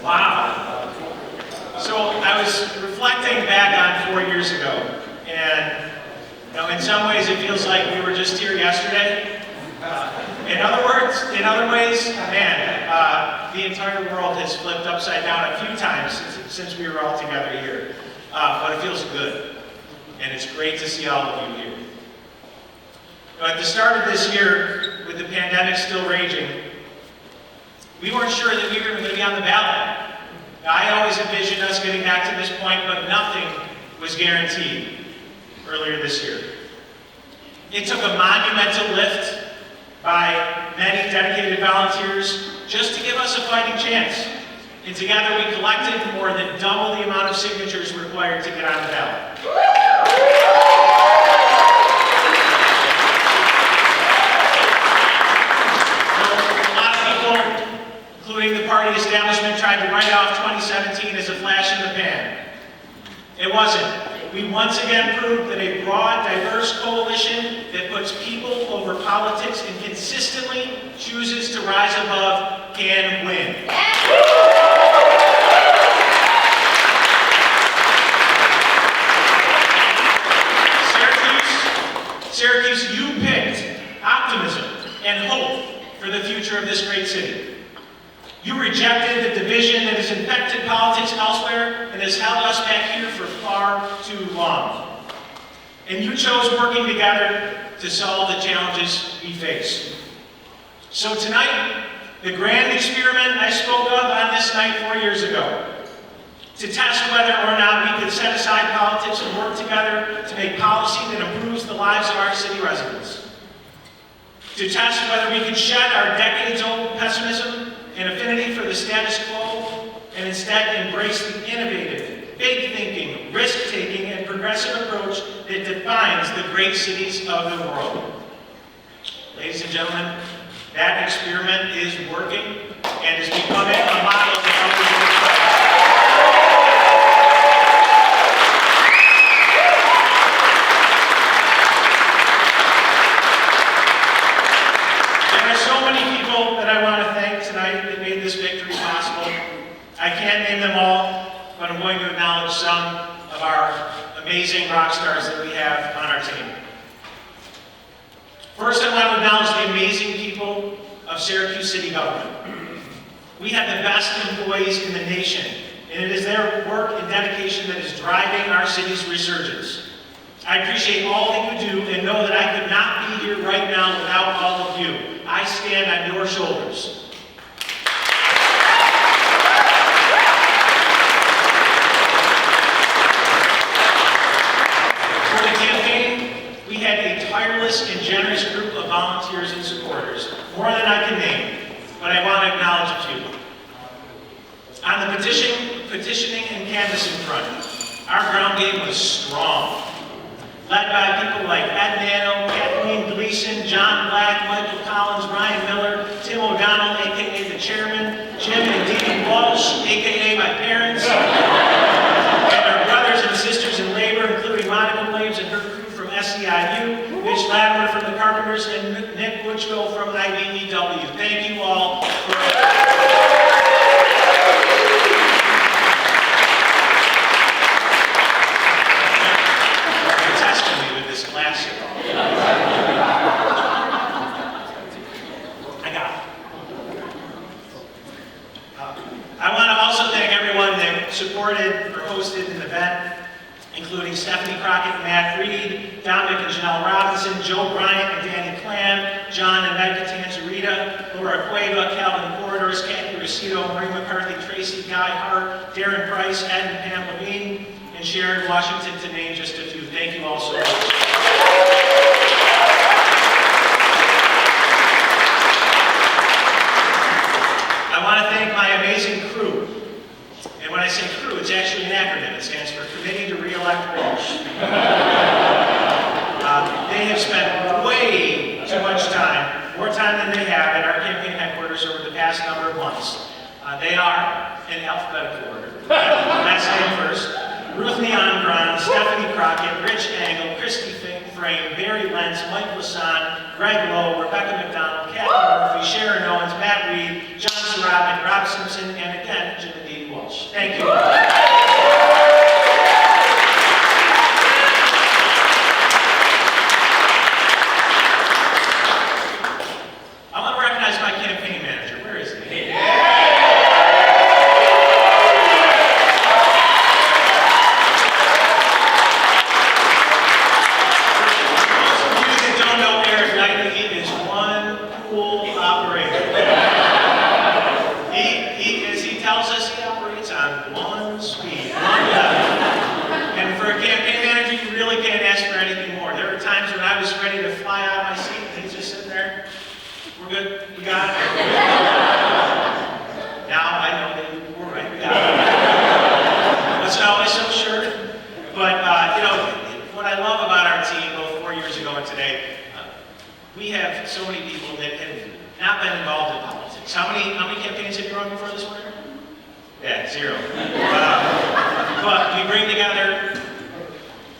Wow. So I was reflecting back on 4 years ago, and in some ways it feels like we were just here yesterday. In other ways, man, the entire world has flipped upside down a few times since we were all together here. But it feels good, and it's great to see all of you here. At the start of this year, with the pandemic still raging, we weren't sure that we were going to be on the ballot. I always envisioned us getting back to this point, but nothing was guaranteed earlier this year. It took a monumental lift by many dedicated volunteers just to give us a fighting chance. And together we collected more than double the amount of signatures required to get on the ballot. A lot of people, including the party establishment, tried to write off 2017 as a flash in the pan. It wasn't. We once again proved that a broad, diverse coalition that puts people over politics and consistently chooses to rise above can win. Syracuse, you picked optimism and hope for the future of this great city. You rejected the division that has infected politics elsewhere and has held us back here for far too long. And you chose working together to solve the challenges we face. So tonight, the grand experiment I spoke of on this night 4 years ago, to test whether or not we could set aside politics and work together to make policy that improves the lives of our city residents. To test whether we could shed our decades-old pessimism and affinity for the status quo and instead embrace the innovative, big-thinking, risk-taking, and progressive approach that defines the great cities of the world. Ladies and gentlemen, that experiment is working and is becoming a model of how we work. This victory possible. I can't name them all, but I'm going to acknowledge some of our amazing rock stars that we have on our team. First, I want to acknowledge the amazing people of Syracuse City Government. We have the best employees in the nation, and it is their work and dedication that is driving our city's resurgence. I appreciate all that you do and know that I could not be here right now without all of you. I stand on your shoulders. And generous group of volunteers and supporters, more than I can name, but I want to acknowledge a few. On the petitioning and canvassing front, our ground game was strong, led by people like Ed Nano, Kathleen Gleason, John Black, Michael Collins, Ryan Miller, Tim O'Donnell, aka the chairman, Jim and Dee Walsh, aka my parents, and our brothers and sisters in labor, including Monica Williams and her crew from SEIU, Mitch Latimer from the Carpenters, and Nick Butchko from IBEW. Thank you all for testing me with this classic. I got it. I want to also thank everyone that supported or hosted an event, including Stephanie Crockett and Matt Reed, Dominic and Janelle Robinson, Joe Bryant and Danny Clam, John and Meg Catanzarita, Laura Cueva, Calvin Corridors, Kathy Rosito, Marie McCarthy, Tracy Guy Hart, Darren Price, Ed and Pam Levine, and Sharon Washington, to name just a few. Thank you all so much. I want to thank my amazing crew. And when I say crew, it's actually an acronym. It stands for Committee to Re-elect Walsh. They have spent way too much time, more time than they have, at our campaign headquarters over the past number of months. They are, in alphabetical order, last name first, Ruth Neon Grun, Stephanie Crockett, Rich Angle, Christy Frame, Barry Lentz, Mike Lasan, Greg Lowe, Rebecca McDonald, Kathy Murphy, Sharon Owens, Matt Reed, John Surratt, Rob Simpson, and again, Jim and Dee Thank you. I want to recognize my campaign manager. Where is he? Most of you that don't know Eric Knightley, he is one cool operator. As he tells us, he operates on one speed, one level. And for a campaign manager, you really can't ask for anything more. There were times when I was ready to fly out of my seat, and he's just sitting there. We're good. We got it. Now I know that we're right. We got it. Wasn't always so sure. But, what I love about our team, both 4 years ago and today, we have so many people that have not been involved in politics. How many campaigns have you run before this winter? Yeah, 0. But we bring together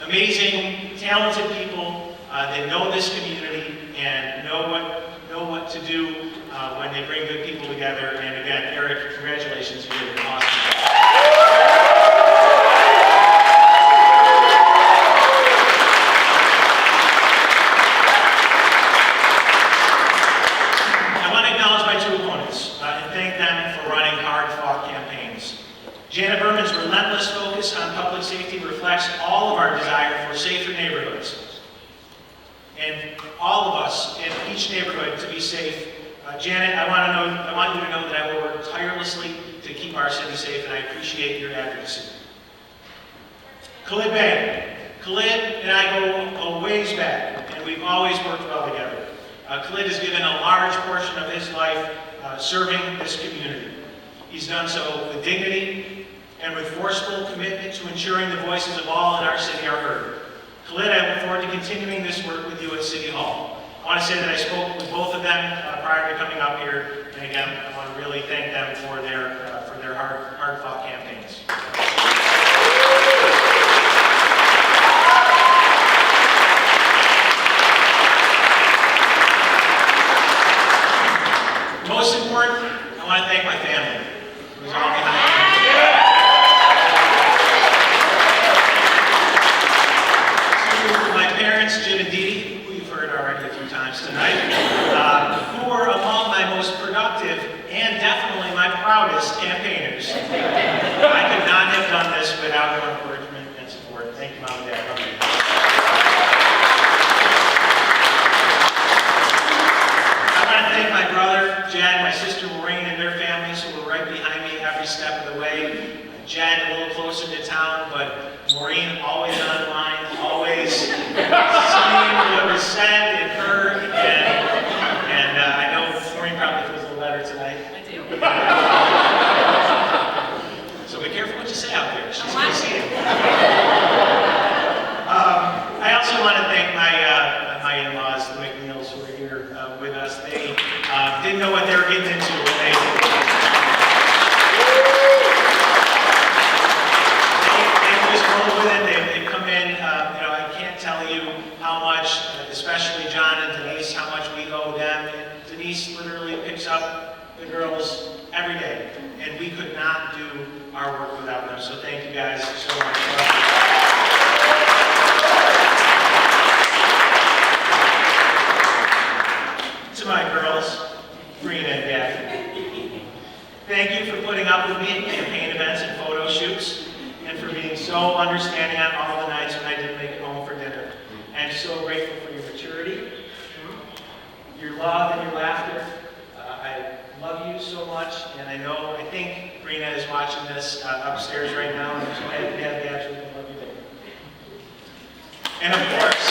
amazing, talented people that know this community and know what to do when they bring good people together. And again, Eric, congratulations, you did an awesome job. I want to acknowledge my 2 opponents and thank them for running hard-fought campaigns. Janet Berman's relentless focus on public safety reflects all of our desire for safer neighborhoods. And all of us in each neighborhood to be safe. Janet, I want you to know that I will work tirelessly to keep our city safe, and I appreciate your advocacy. Khalid Bey. Khalid and I go ways back, and we've always worked well together. Khalid has given a large portion of his life serving this community. He's done so with dignity and with forceful commitment to ensuring the voices of all in our city are heard. Khalid, I look forward to continuing this work with you at City Hall. I want to say that I spoke with both of them prior to coming up here, and again, I want to really thank them for their hard-fought campaigns. Most important, I want to thank my family, who's all behind me. Jim and Dee, who you've heard already a few times tonight, who were among my most productive and definitely my proudest campaigners. I could not have done this without your encouragement and support. Thank you, Mom and Dad. Love you. I want to thank my brother, Jed, my sister, Maureen, and their families who were right behind me every step of the way. Jed, a little closer to town, but Maureen always online, always seeing what was said and heard, and I know Maureen probably feels a letter tonight. I do. So be careful what you say out there. She's going to see it. I also want to thank my in-laws, the McNeils, who are here with us. They didn't know what they were getting into when they just roll with it. They come in. I can't tell you how much, especially John and Denise, how much we owe them. And Denise literally picks up the girls every day, and we could not do our work without them. So thank you guys so much. To my girls, Brina and Daphne, thank you for putting up with me at campaign events and photo shoots, and for being so understanding on all the nights when I didn't make it home for dinner. I'm so grateful for your maturity, your love, and your laughter. I love you so much, and I think Brina is watching this upstairs right now, and so I have the absolute love you there. And of course,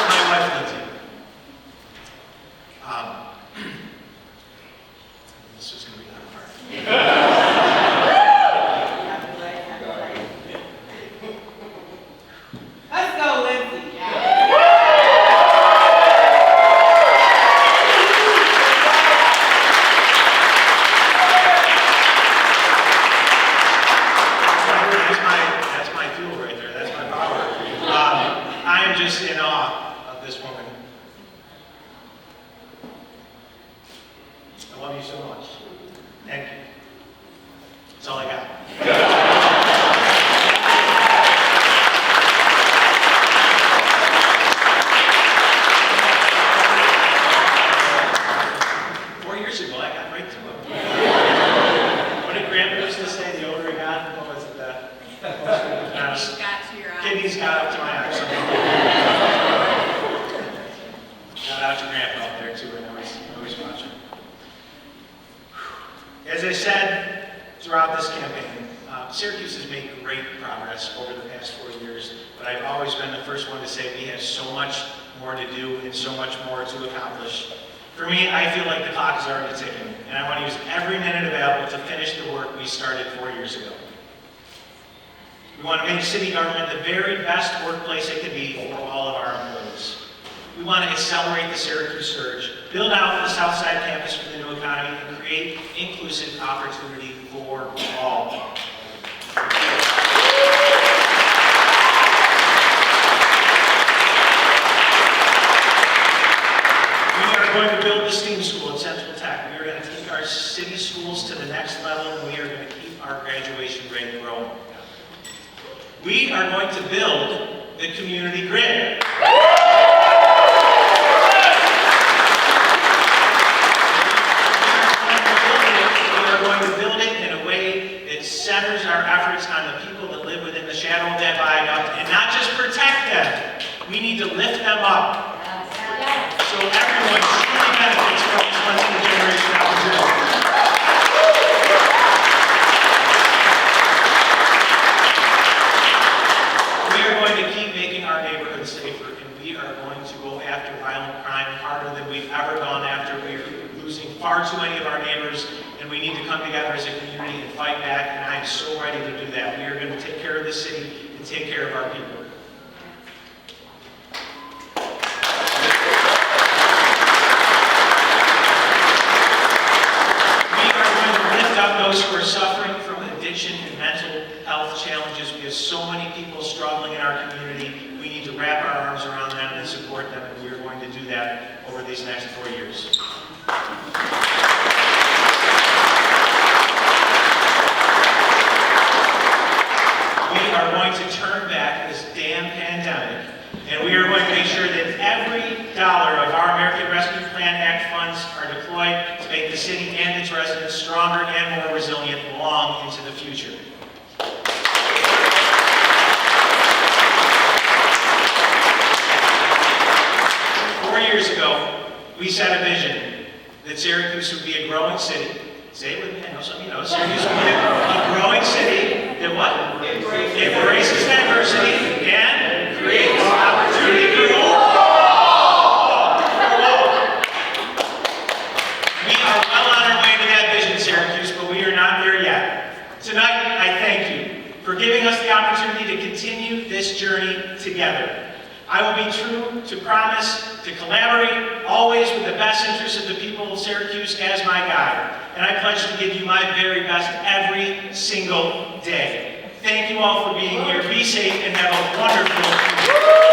my wife, Lindsay. This is going to be hard. Let's go, Lindsay. throughout this campaign. Syracuse has made great progress over the past 4 years, but I've always been the first one to say we have so much more to do and so much more to accomplish. For me, I feel like the clock is already ticking, and I want to use every minute available to finish the work we started 4 years ago. We want to make city government the very best workplace it could be for all of our employees. We want to accelerate the Syracuse surge, build out the Southside campus for the new economy, and create inclusive opportunity for all. We are going to build the STEAM school at Central Tech. We are going to take our city schools to the next level, and we are going to keep our graduation rate growing. We are going to build the community grid. Centers our efforts on the people that live within the shadow of that viaduct, and not just protect them, we need to lift them up. So everyone truly benefits from this once-in-a-generation opportunity. We are going to keep making our neighborhoods safer, and we are going to go after violent crime harder than we've ever gone after. We are losing far too many of our neighbors, and we need to come together as a community and fight back, and I'm so ready to do that. We are going to take care of this city and take care of our people. We are going to lift up those who are suffering from addiction and mental health challenges. We have so many people struggling in our community. We need to wrap our arms around them and support them, and we are going to do that over these next 4 years. We are going to turn back this damn pandemic, and we are going to make sure that every dollar of our American Rescue Plan Act funds are deployed to make the city and its residents stronger and more resilient long into the future. Years ago, we set a vision that Syracuse would be a growing city. Say it with me, I know some of you know. Syracuse would be a growing city that what? Embraces diversity and creates opportunity for all. We are well on our way to that vision, Syracuse, but we are not there yet. Tonight, I thank you for giving us the opportunity to continue this journey together. I will be true to promise to collaborate always with the best interests of the people of Syracuse as my guide. And I pledge to give you my very best every single day. Thank you all for being here. Be safe and have a wonderful week.